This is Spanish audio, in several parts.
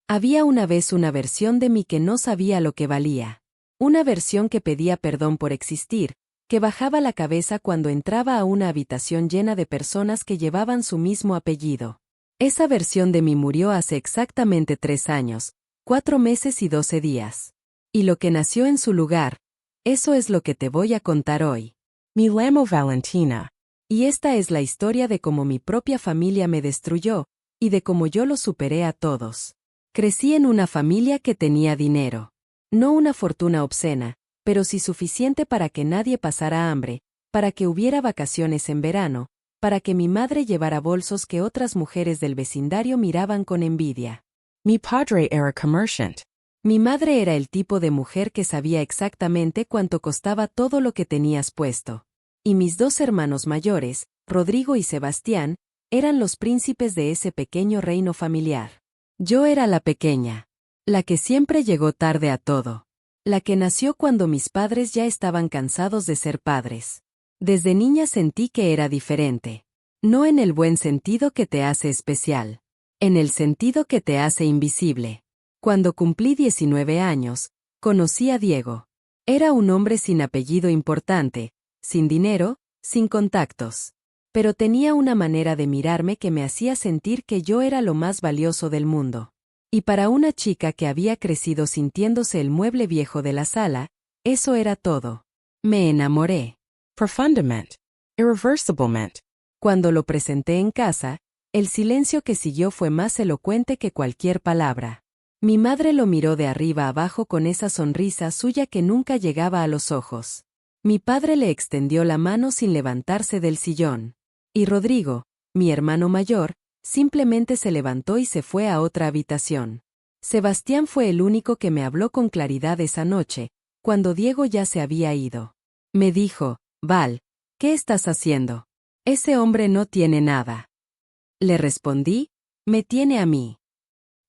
Había una vez una versión de mí que no sabía lo que valía. Una versión que pedía perdón por existir, que bajaba la cabeza cuando entraba a una habitación llena de personas que llevaban su mismo apellido. Esa versión de mí murió hace exactamente 3 años, 4 meses y 12 días. Y lo que nació en su lugar, eso es lo que te voy a contar hoy. Me llamo Valentina. Y esta es la historia de cómo mi propia familia me destruyó, y de cómo yo los superé a todos. Crecí en una familia que tenía dinero. No una fortuna obscena, pero sí suficiente para que nadie pasara hambre, para que hubiera vacaciones en verano, para que mi madre llevara bolsos que otras mujeres del vecindario miraban con envidia. Mi padre era comerciante. Mi madre era el tipo de mujer que sabía exactamente cuánto costaba todo lo que tenías puesto. Y mis 2 hermanos mayores, Rodrigo y Sebastián, eran los príncipes de ese pequeño reino familiar. Yo era la pequeña, la que siempre llegó tarde a todo, la que nació cuando mis padres ya estaban cansados de ser padres. Desde niña sentí que era diferente. No en el buen sentido que te hace especial, en el sentido que te hace invisible. Cuando cumplí 19 años, conocí a Diego. Era un hombre sin apellido importante, sin dinero, sin contactos. Pero tenía una manera de mirarme que me hacía sentir que yo era lo más valioso del mundo. Y para una chica que había crecido sintiéndose el mueble viejo de la sala, eso era todo. Me enamoré. Profundamente. Irreversiblemente. Cuando lo presenté en casa, el silencio que siguió fue más elocuente que cualquier palabra. Mi madre lo miró de arriba abajo con esa sonrisa suya que nunca llegaba a los ojos. Mi padre le extendió la mano sin levantarse del sillón. Y Rodrigo, mi hermano mayor, simplemente se levantó y se fue a otra habitación. Sebastián fue el único que me habló con claridad esa noche, cuando Diego ya se había ido. Me dijo, Val, ¿qué estás haciendo? Ese hombre no tiene nada. Le respondí, me tiene a mí.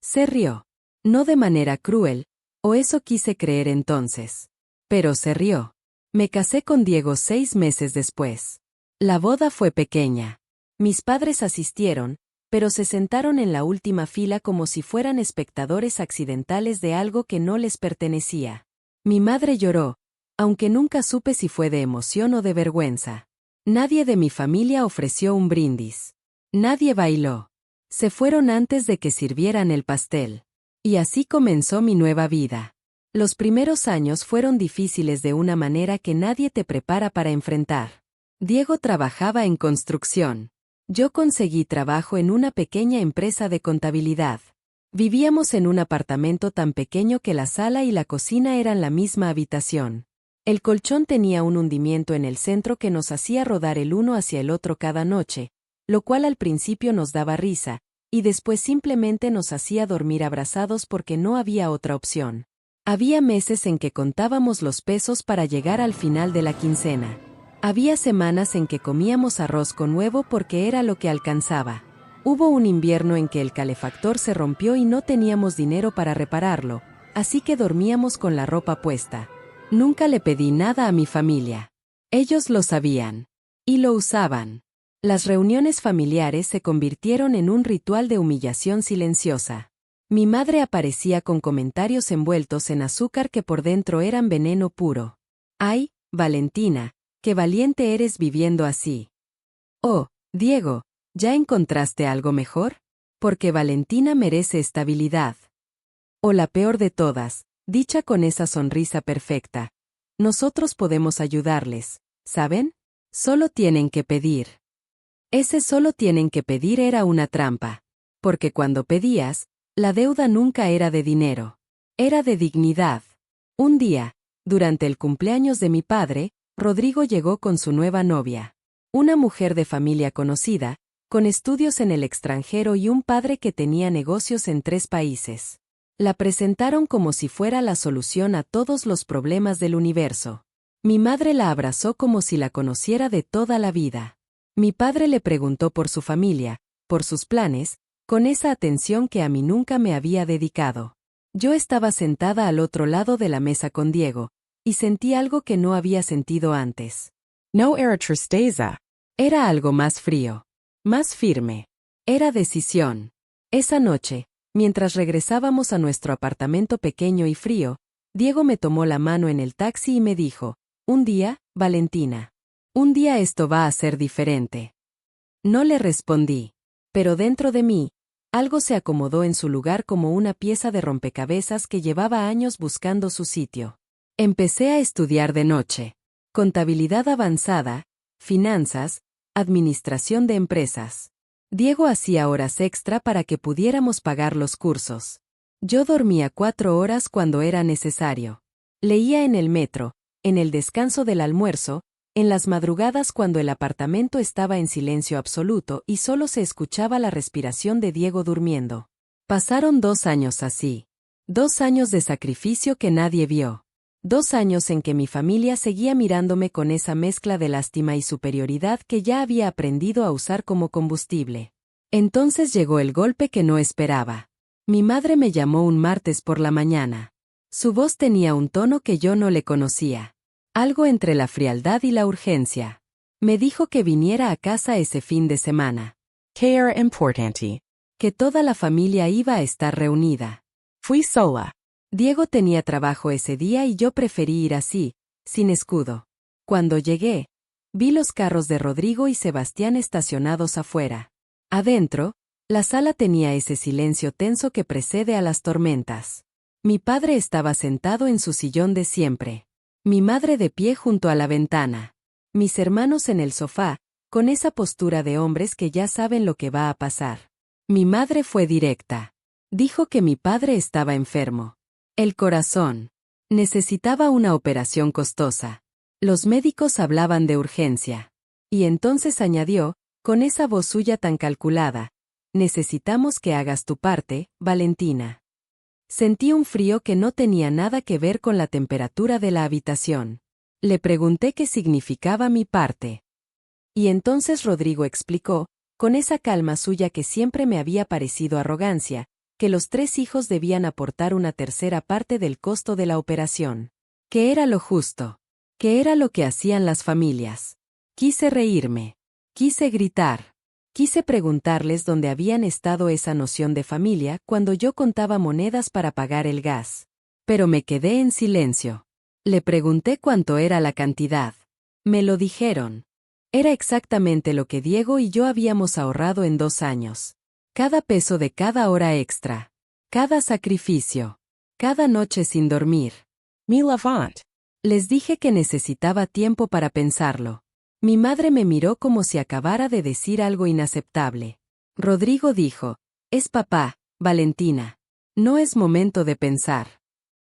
Se rió. No de manera cruel, o eso quise creer entonces. Pero se rió. Me casé con Diego 6 meses después. La boda fue pequeña. Mis padres asistieron, pero se sentaron en la última fila como si fueran espectadores accidentales de algo que no les pertenecía. Mi madre lloró, aunque nunca supe si fue de emoción o de vergüenza. Nadie de mi familia ofreció un brindis. Nadie bailó. Se fueron antes de que sirvieran el pastel. Y así comenzó mi nueva vida. Los primeros años fueron difíciles de una manera que nadie te prepara para enfrentar. Diego trabajaba en construcción. Yo conseguí trabajo en una pequeña empresa de contabilidad. Vivíamos en un apartamento tan pequeño que la sala y la cocina eran la misma habitación. El colchón tenía un hundimiento en el centro que nos hacía rodar el uno hacia el otro cada noche, lo cual al principio nos daba risa, y después simplemente nos hacía dormir abrazados porque no había otra opción. Había meses en que contábamos los pesos para llegar al final de la quincena. Había semanas en que comíamos arroz con huevo porque era lo que alcanzaba. Hubo un invierno en que el calefactor se rompió y no teníamos dinero para repararlo, así que dormíamos con la ropa puesta. Nunca le pedí nada a mi familia. Ellos lo sabían. Y lo usaban. Las reuniones familiares se convirtieron en un ritual de humillación silenciosa. Mi madre aparecía con comentarios envueltos en azúcar que por dentro eran veneno puro. ¡Ay, Valentina, qué valiente eres viviendo así! Oh, Diego, ¿ya encontraste algo mejor? Porque Valentina merece estabilidad. O la peor de todas, dicha con esa sonrisa perfecta. Nosotros podemos ayudarles, ¿saben? Solo tienen que pedir. Ese solo tienen que pedir era una trampa. Porque cuando pedías, la deuda nunca era de dinero. Era de dignidad. Un día, durante el cumpleaños de mi padre, Rodrigo llegó con su nueva novia. Una mujer de familia conocida, con estudios en el extranjero y un padre que tenía negocios en 3 países. La presentaron como si fuera la solución a todos los problemas del universo. Mi madre la abrazó como si la conociera de toda la vida. Mi padre le preguntó por su familia, por sus planes, con esa atención que a mí nunca me había dedicado. Yo estaba sentada al otro lado de la mesa con Diego, y sentí algo que no había sentido antes. No era tristeza. Era algo más frío, más firme. Era decisión. Esa noche, Mientras regresábamos a nuestro apartamento pequeño y frío, Diego me tomó la mano en el taxi y me dijo, un día, Valentina. Un día esto va a ser diferente. No le respondí. Pero dentro de mí, algo se acomodó en su lugar como una pieza de rompecabezas que llevaba años buscando su sitio. Empecé a estudiar de noche. Contabilidad avanzada, finanzas, administración de empresas. Diego hacía horas extra para que pudiéramos pagar los cursos. Yo dormía 4 horas cuando era necesario. Leía en el metro, en el descanso del almuerzo, en las madrugadas cuando el apartamento estaba en silencio absoluto y solo se escuchaba la respiración de Diego durmiendo. Pasaron 2 años así. 2 años de sacrificio que nadie vio. 2 años en que mi familia seguía mirándome con esa mezcla de lástima y superioridad que ya había aprendido a usar como combustible. Entonces llegó el golpe que no esperaba. Mi madre me llamó un martes por la mañana. Su voz tenía un tono que yo no le conocía. Algo entre la frialdad y la urgencia. Me dijo que viniera a casa ese fin de semana. Que era importante. Que toda la familia iba a estar reunida. Fui sola. Diego tenía trabajo ese día y yo preferí ir así, sin escudo. Cuando llegué, vi los carros de Rodrigo y Sebastián estacionados afuera. Adentro, la sala tenía ese silencio tenso que precede a las tormentas. Mi padre estaba sentado en su sillón de siempre. Mi madre de pie junto a la ventana. Mis hermanos en el sofá, con esa postura de hombres que ya saben lo que va a pasar. Mi madre fue directa. Dijo que mi padre estaba enfermo. El corazón. Necesitaba una operación costosa. Los médicos hablaban de urgencia. Y entonces añadió, con esa voz suya tan calculada, necesitamos que hagas tu parte, Valentina. Sentí un frío que no tenía nada que ver con la temperatura de la habitación. Le pregunté qué significaba mi parte. Y entonces Rodrigo explicó, con esa calma suya que siempre me había parecido arrogancia, que los 3 hijos debían aportar una tercera parte del costo de la operación. Que era lo justo. Que era lo que hacían las familias. Quise reírme. Quise gritar. Quise preguntarles dónde habían estado esa noción de familia cuando yo contaba monedas para pagar el gas. Pero me quedé en silencio. Le pregunté cuánto era la cantidad. Me lo dijeron. Era exactamente lo que Diego y yo habíamos ahorrado en 2 años. Cada peso de cada hora extra. Cada sacrificio. Cada noche sin dormir. Mi lavant. Les dije que necesitaba tiempo para pensarlo. Mi madre me miró como si acabara de decir algo inaceptable. Rodrigo dijo, es papá, Valentina. No es momento de pensar.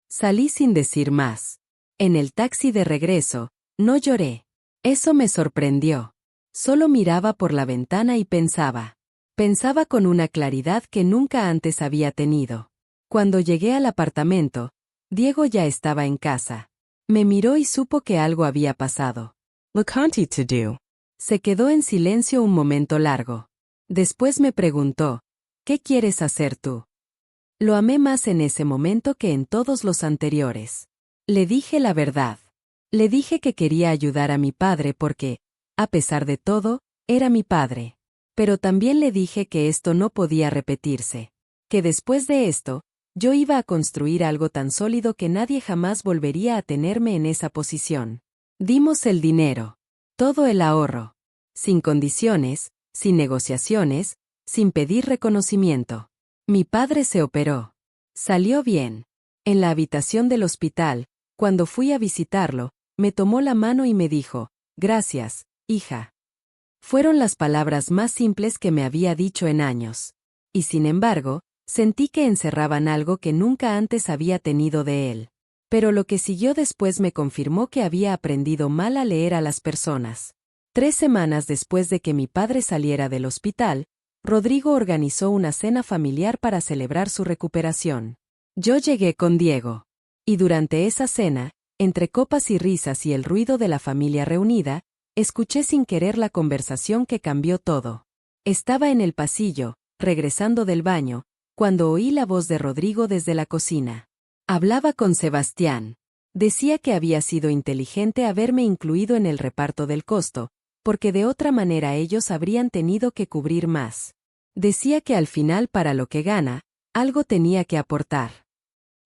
Salí sin decir más. En el taxi de regreso, no lloré. Eso me sorprendió. Solo miraba por la ventana y pensaba. Pensaba con una claridad que nunca antes había tenido. Cuando llegué al apartamento, Diego ya estaba en casa. Me miró y supo que algo había pasado. Lo conti to do. Se quedó en silencio un momento largo. Después me preguntó, ¿qué quieres hacer tú? Lo amé más en ese momento que en todos los anteriores. Le dije la verdad. Le dije que quería ayudar a mi padre porque, a pesar de todo, era mi padre. Pero también le dije que esto no podía repetirse. Que después de esto, yo iba a construir algo tan sólido que nadie jamás volvería a tenerme en esa posición. Dimos el dinero. Todo el ahorro. Sin condiciones, sin negociaciones, sin pedir reconocimiento. Mi padre se operó. Salió bien. En la habitación del hospital, cuando fui a visitarlo, me tomó la mano y me dijo, gracias, hija. Fueron las palabras más simples que me había dicho en años. Y sin embargo, sentí que encerraban algo que nunca antes había tenido de él. Pero lo que siguió después me confirmó que había aprendido mal a leer a las personas. 3 semanas después de que mi padre saliera del hospital, Rodrigo organizó una cena familiar para celebrar su recuperación. Yo llegué con Diego. Y durante esa cena, entre copas y risas y el ruido de la familia reunida, escuché sin querer la conversación que cambió todo. Estaba en el pasillo, regresando del baño, cuando oí la voz de Rodrigo desde la cocina. Hablaba con Sebastián. Decía que había sido inteligente haberme incluido en el reparto del costo, porque de otra manera ellos habrían tenido que cubrir más. Decía que al final para lo que gana, Algo tenía que aportar.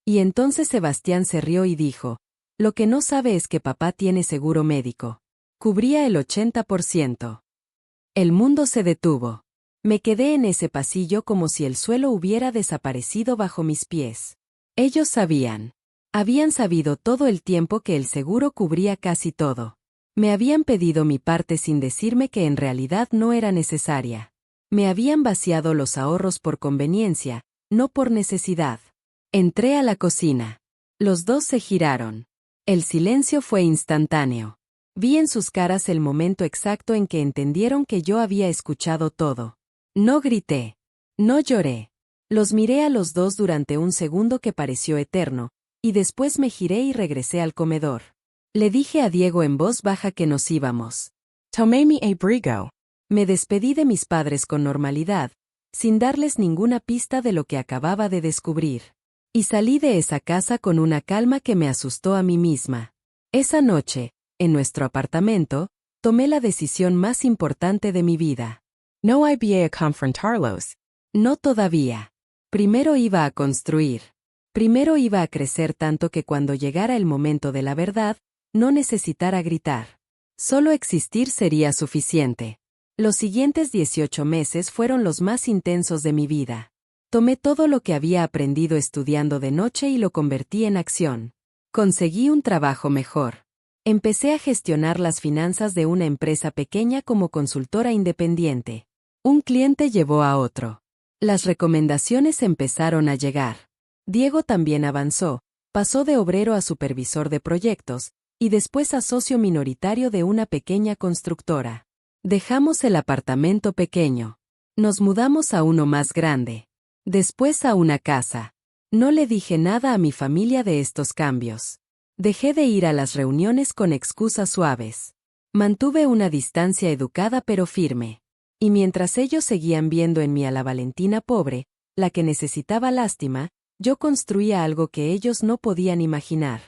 Y entonces Sebastián se rió y dijo, lo que no sabe es que papá tiene seguro médico. Cubría el 80%. El mundo se detuvo. Me quedé en ese pasillo como si el suelo hubiera desaparecido bajo mis pies. Ellos sabían. Habían sabido todo el tiempo que el seguro cubría casi todo. Me habían pedido mi parte sin decirme que en realidad no era necesaria. Me habían vaciado los ahorros por conveniencia, no por necesidad. Entré a la cocina. Los dos se giraron. El silencio fue instantáneo. Vi en sus caras el momento exacto en que entendieron que yo había escuchado todo. No grité. No lloré. Los miré a los dos durante un segundo que pareció eterno, y después me giré y regresé al comedor. Le dije a Diego en voz baja que nos íbamos. Tomé mi abrigo. Me despedí de mis padres con normalidad, sin darles ninguna pista de lo que acababa de descubrir. Y salí de esa casa con una calma que me asustó a mí misma. Esa noche, en nuestro apartamento, tomé la decisión más importante de mi vida. No iba a confrontarlos. No todavía. Primero iba a construir. Primero iba a crecer tanto que cuando llegara el momento de la verdad, no necesitara gritar. Solo existir sería suficiente. Los siguientes 18 meses fueron los más intensos de mi vida. Tomé todo lo que había aprendido estudiando de noche y lo convertí en acción. Conseguí un trabajo mejor. Empecé a gestionar las finanzas de una empresa pequeña como consultora independiente. Un cliente llevó a otro. Las recomendaciones empezaron a llegar. Diego también avanzó, pasó de obrero a supervisor de proyectos, y después a socio minoritario de una pequeña constructora. Dejamos el apartamento pequeño. Nos mudamos a uno más grande. Después a una casa. No le dije nada a mi familia de estos cambios. Dejé de ir a las reuniones con excusas suaves. Mantuve una distancia educada pero firme. Y mientras ellos seguían viendo en mí a la Valentina pobre, la que necesitaba lástima, yo construía algo que ellos no podían imaginar.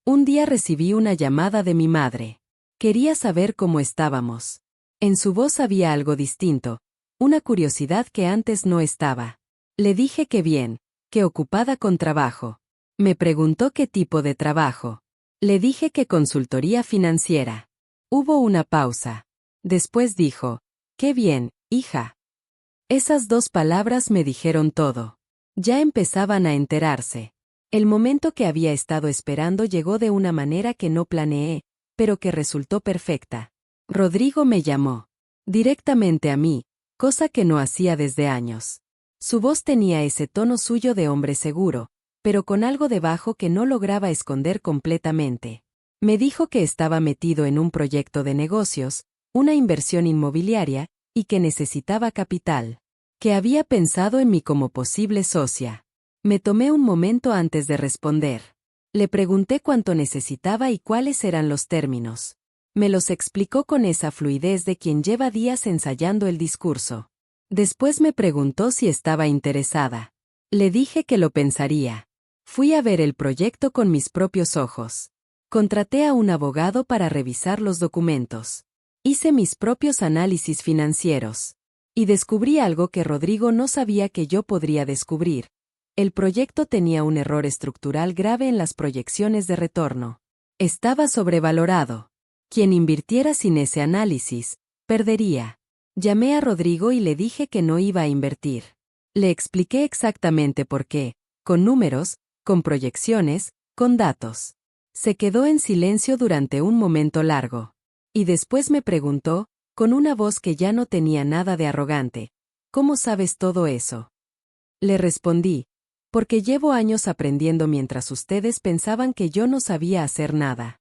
Un día recibí una llamada de mi madre. Quería saber cómo estábamos. En su voz había algo distinto, una curiosidad que antes no estaba. Le dije que bien, que ocupada con trabajo. Me preguntó qué tipo de trabajo. Le dije que consultoría financiera. Hubo una pausa. Después dijo, «Qué bien, hija». Esas dos palabras me dijeron todo. Ya empezaban a enterarse. El momento que había estado esperando llegó de una manera que no planeé, pero que resultó perfecta. Rodrigo me llamó. Directamente a mí, cosa que no hacía desde años. Su voz tenía ese tono suyo de hombre seguro, pero con algo debajo que no lograba esconder completamente. Me dijo que estaba metido en un proyecto de negocios, una inversión inmobiliaria, y que necesitaba capital. Que había pensado en mí como posible socia. Me tomé un momento antes de responder. Le pregunté cuánto necesitaba y cuáles eran los términos. Me los explicó con esa fluidez de quien lleva días ensayando el discurso. Después me preguntó si estaba interesada. Le dije que lo pensaría. Fui a ver el proyecto con mis propios ojos. Contraté a un abogado para revisar los documentos. Hice mis propios análisis financieros. Y descubrí algo que Rodrigo no sabía que yo podría descubrir. El proyecto tenía un error estructural grave en las proyecciones de retorno. Estaba sobrevalorado. Quien invirtiera sin ese análisis, perdería. Llamé a Rodrigo y le dije que no iba a invertir. Le expliqué exactamente por qué, con números, con proyecciones, con datos. Se quedó en silencio durante un momento largo. Y después me preguntó, con una voz que ya no tenía nada de arrogante, ¿cómo sabes todo eso? Le respondí, porque llevo años aprendiendo mientras ustedes pensaban que yo no sabía hacer nada.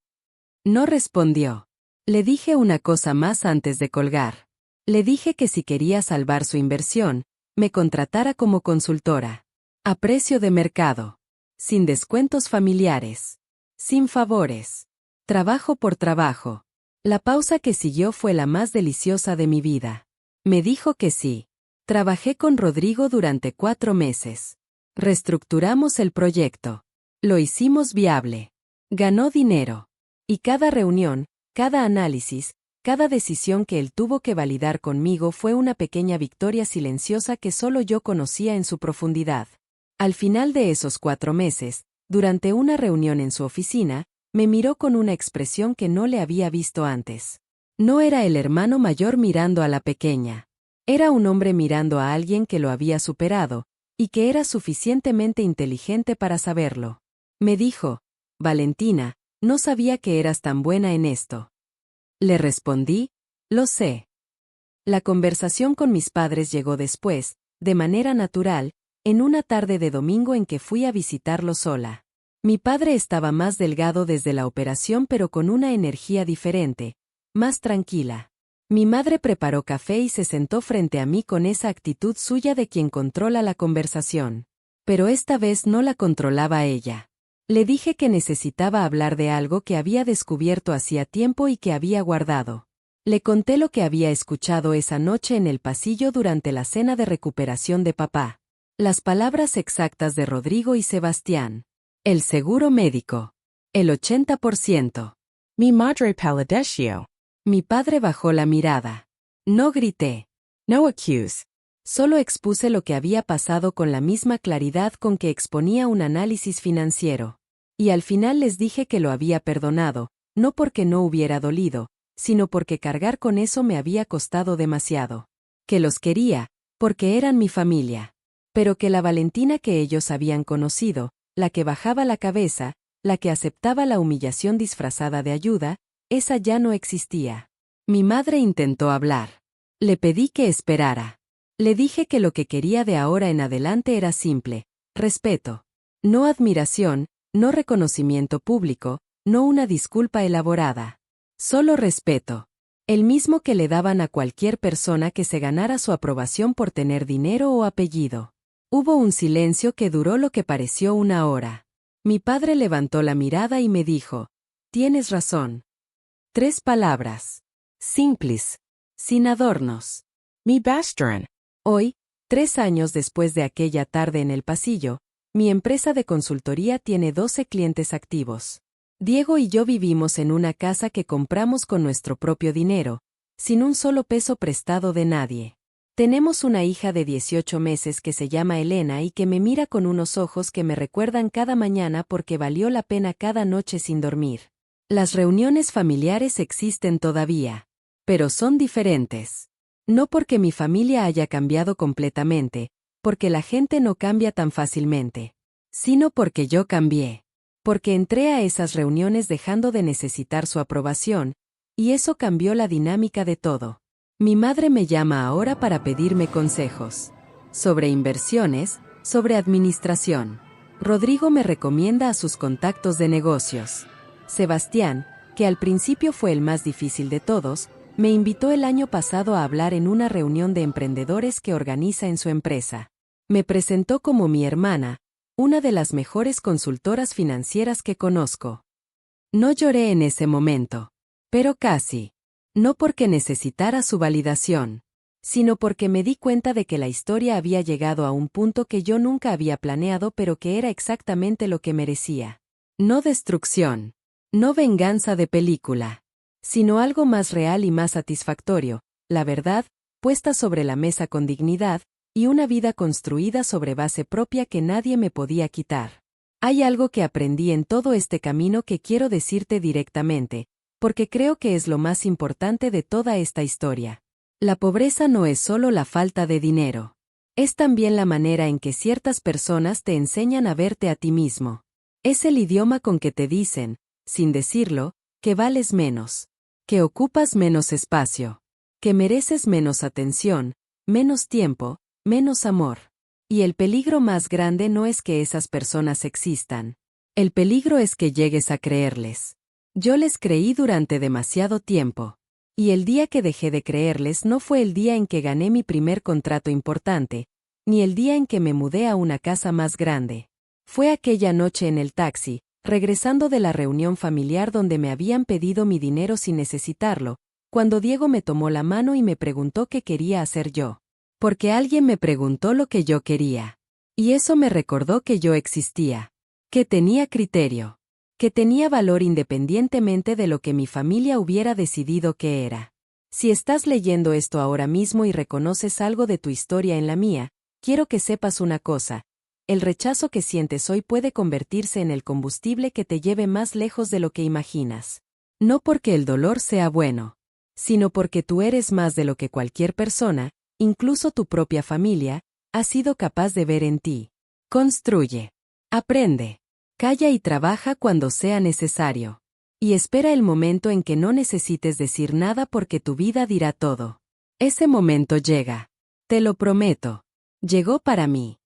No respondió. Le dije una cosa más antes de colgar. Le dije que si quería salvar su inversión, me contratara como consultora. A precio de mercado. Sin descuentos familiares. Sin favores. Trabajo por trabajo. La pausa que siguió fue la más deliciosa de mi vida. Me dijo que sí. Trabajé con Rodrigo durante 4 meses. Reestructuramos el proyecto. Lo hicimos viable. Ganó dinero. Y cada reunión, cada análisis, cada decisión que él tuvo que validar conmigo fue una pequeña victoria silenciosa que solo yo conocía en su profundidad. Al final de esos 4 meses, durante una reunión en su oficina, me miró con una expresión que no le había visto antes. No era el hermano mayor mirando a la pequeña. Era un hombre mirando a alguien que lo había superado, y que era suficientemente inteligente para saberlo. Me dijo, Valentina, no sabía que eras tan buena en esto. Le respondí, lo sé. La conversación con mis padres llegó después, de manera natural, en una tarde de domingo en que fui a visitarlo sola. Mi padre estaba más delgado desde la operación pero con una energía diferente, más tranquila. Mi madre preparó café y se sentó frente a mí con esa actitud suya de quien controla la conversación. Pero esta vez no la controlaba ella. Le dije que necesitaba hablar de algo que había descubierto hacía tiempo y que había guardado. Le conté lo que había escuchado esa noche en el pasillo durante la cena de recuperación de papá. Las palabras exactas de Rodrigo y Sebastián. El seguro médico. El 80%. Mi madre palideció. Mi padre bajó la mirada. No grité. No accuse. Solo expuse lo que había pasado con la misma claridad con que exponía un análisis financiero. Y al final les dije que lo había perdonado, no porque no hubiera dolido, sino porque cargar con eso me había costado demasiado. Que los quería, porque eran mi familia. Pero que la Valentina que ellos habían conocido, la que bajaba la cabeza, la que aceptaba la humillación disfrazada de ayuda, esa ya no existía. Mi madre intentó hablar. Le pedí que esperara. Le dije que lo que quería de ahora en adelante era simple, respeto. No admiración, no reconocimiento público, no una disculpa elaborada. Solo respeto. El mismo que le daban a cualquier persona que se ganara su aprobación por tener dinero o apellido. Hubo un silencio que duró lo que pareció una hora. Mi padre levantó la mirada y me dijo, tienes razón. 3 palabras. Simples. Sin adornos. Mi bastron. Hoy, 3 años después de aquella tarde en el pasillo, mi empresa de consultoría tiene 12 clientes activos. Diego y yo vivimos en una casa que compramos con nuestro propio dinero, sin un solo peso prestado de nadie. Tenemos una hija de 18 meses que se llama Elena y que me mira con unos ojos que me recuerdan cada mañana porque valió la pena cada noche sin dormir. Las reuniones familiares existen todavía, pero son diferentes. No porque mi familia haya cambiado completamente, porque la gente no cambia tan fácilmente, sino porque yo cambié. Porque entré a esas reuniones dejando de necesitar su aprobación, y eso cambió la dinámica de todo. Mi madre me llama ahora para pedirme consejos. Sobre inversiones, sobre administración. Rodrigo me recomienda a sus contactos de negocios. Sebastián, que al principio fue el más difícil de todos, me invitó el año pasado a hablar en una reunión de emprendedores que organiza en su empresa. Me presentó como mi hermana, una de las mejores consultoras financieras que conozco. No lloré en ese momento, pero casi. No porque necesitara su validación, sino porque me di cuenta de que la historia había llegado a un punto que yo nunca había planeado pero que era exactamente lo que merecía. No destrucción. No venganza de película, sino algo más real y más satisfactorio, la verdad, puesta sobre la mesa con dignidad, y una vida construida sobre base propia que nadie me podía quitar. Hay algo que aprendí en todo este camino que quiero decirte directamente, porque creo que es lo más importante de toda esta historia. La pobreza no es solo la falta de dinero. Es también la manera en que ciertas personas te enseñan a verte a ti mismo. Es el idioma con que te dicen, sin decirlo, que vales menos, que ocupas menos espacio, que mereces menos atención, menos tiempo, menos amor. Y el peligro más grande no es que esas personas existan. El peligro es que llegues a creerles. Yo les creí durante demasiado tiempo. Y el día que dejé de creerles no fue el día en que gané mi primer contrato importante, ni el día en que me mudé a una casa más grande. Fue aquella noche en el taxi, regresando de la reunión familiar donde me habían pedido mi dinero sin necesitarlo, cuando Diego me tomó la mano y me preguntó qué quería hacer yo. Porque alguien me preguntó lo que yo quería. Y eso me recordó que yo existía. Que tenía criterio. Que tenía valor independientemente de lo que mi familia hubiera decidido que era. Si estás leyendo esto ahora mismo y reconoces algo de tu historia en la mía, quiero que sepas una cosa. el rechazo que sientes hoy puede convertirse en el combustible que te lleve más lejos de lo que imaginas. No porque el dolor sea bueno, sino porque tú eres más de lo que cualquier persona, incluso tu propia familia, ha sido capaz de ver en ti. Construye. Aprende. Calla y trabaja cuando sea necesario. Y espera el momento en que no necesites decir nada porque tu vida dirá todo. Ese momento llega. Te lo prometo. Llegó para mí.